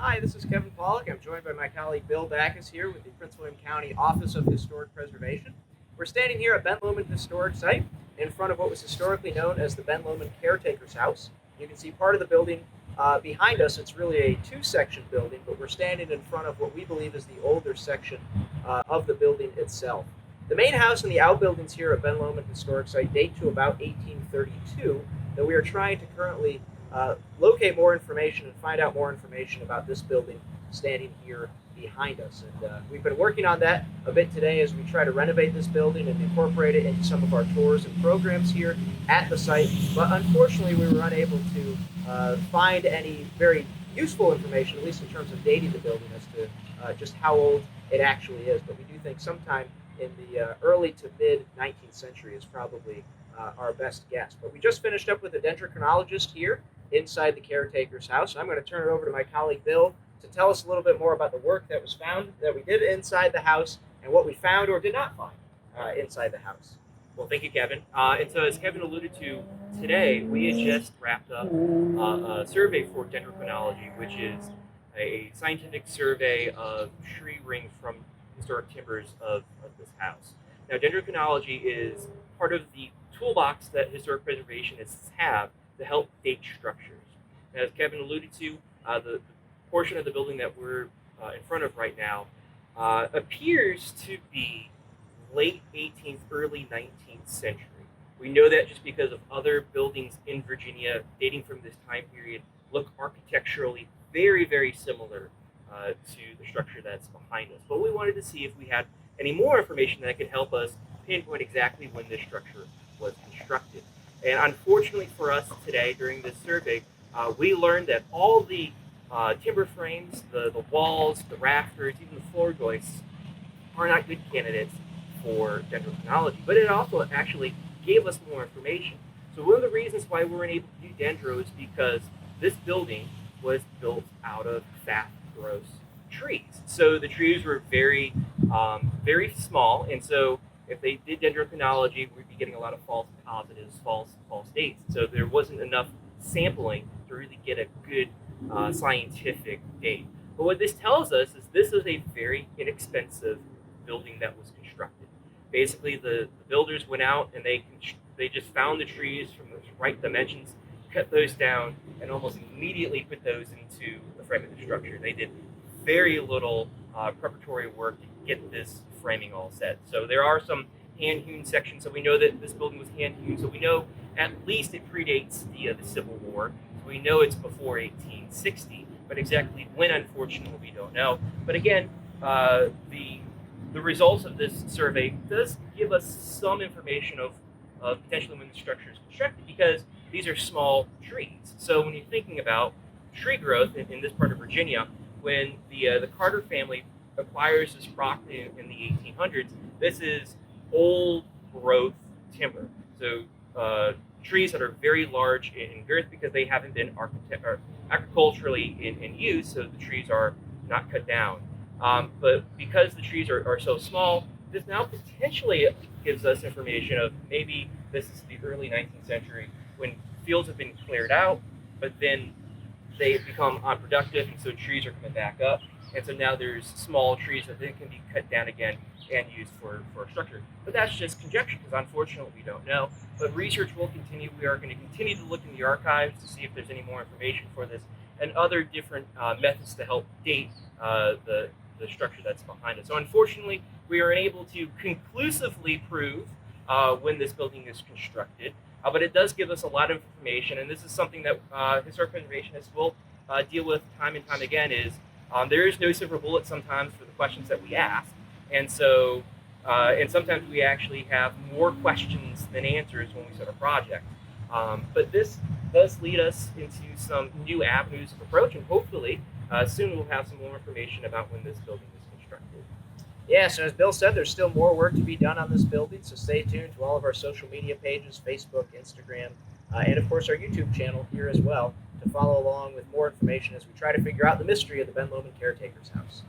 Hi, this is Kevin Pawlak. I'm joined by my colleague Bill Backus here with the Prince William County Office of Historic Preservation. We're standing here at Ben Lomond Historic Site in front of what was historically known as the Ben Lomond Caretaker's House. You can see part of the building behind us. It's really a two-section building, but we're standing in front of what we believe is the older section of the building itself. The main house and the outbuildings here at Ben Lomond Historic Site date to about 1832, though we are trying to currently locate more information and find out more information about this building standing here behind us. And we've been working on that a bit today as we try to renovate this building and incorporate it into some of our tours and programs here at the site. But unfortunately, we were unable to find any very useful information, at least in terms of dating the building, as to just how old it actually is. But we do think sometime in the early to mid 19th century is probably our best guess. But we just finished up with a dendrochronologist here inside the caretaker's house. I'm going to turn it over to my colleague Bill to tell us a little bit more about the work that was found, that we did inside the house, and what we found or did not find inside the house. Well, thank you, Kevin. And so, as Kevin alluded to, today we had just wrapped up a survey for Dendrochronology, which is a scientific survey of tree rings from historic timbers of this house. Now, Dendrochronology is part of the toolbox that historic preservationists have to help date structures. As Kevin alluded to, the portion of the building that we're in front of right now appears to be late 18th, early 19th century. We know that just because of other buildings in Virginia dating from this time period look architecturally very, very similar to the structure that's behind us. But we wanted to see if we had any more information that could help us pinpoint exactly when this structure was constructed. And unfortunately for us today, during this survey, we learned that all the timber frames, the walls, the rafters, even the floor joists are not good candidates for dendrochronology. But it also actually gave us more information. So one of the reasons why we weren't able to do dendro is because this building was built out of fat, gross trees. So the trees were very, very small, and so if they did dendrochronology, we'd be getting a lot of false positives, false dates. So there wasn't enough sampling to really get a good scientific date. But what this tells us is this is a very inexpensive building that was constructed. Basically, the builders went out and they just found the trees from the right dimensions, cut those down, and almost immediately put those into the frame of the structure. They did very little preparatory work to get this framing all set. So there are some hand-hewn sections, so we know that this building was hand-hewn, so we know at least it predates the Civil War. So we know it's before 1860, but exactly when, unfortunately, we don't know. But again, the results of this survey does give us some information of potentially when the structure is constructed, because these are small trees. So when you're thinking about tree growth in this part of Virginia, when the Carter family acquires this property in the 1800s, this is old growth timber. So trees that are very large in girth because they haven't been agriculturally in use, so the trees are not cut down. But because the trees are so small, this now potentially gives us information of maybe this is the early 19th century when fields have been cleared out, but then they become unproductive, and so trees are coming back up. And so now there's small trees that then can be cut down again and used for a structure. But that's just conjecture, because unfortunately we don't know. But research will continue. We are going to continue to look in the archives to see if there's any more information for this and other different methods to help date the structure that's behind us. So unfortunately, we are unable to conclusively prove when this building is constructed, but it does give us a lot of information, and this is something that historic preservationists will deal with time and time again, is there is no silver bullet sometimes for the questions that we ask, and so and sometimes we actually have more questions than answers when we start a project. But this does lead us into some new avenues of approach, and hopefully soon we'll have some more information about when this building is constructed. Yeah, so as Bill said, there's still more work to be done on this building, so stay tuned to all of our social media pages, Facebook, Instagram, and of course our YouTube channel here as well, to follow along with more information as we try to figure out the mystery of the Ben Lomond Caretaker's House.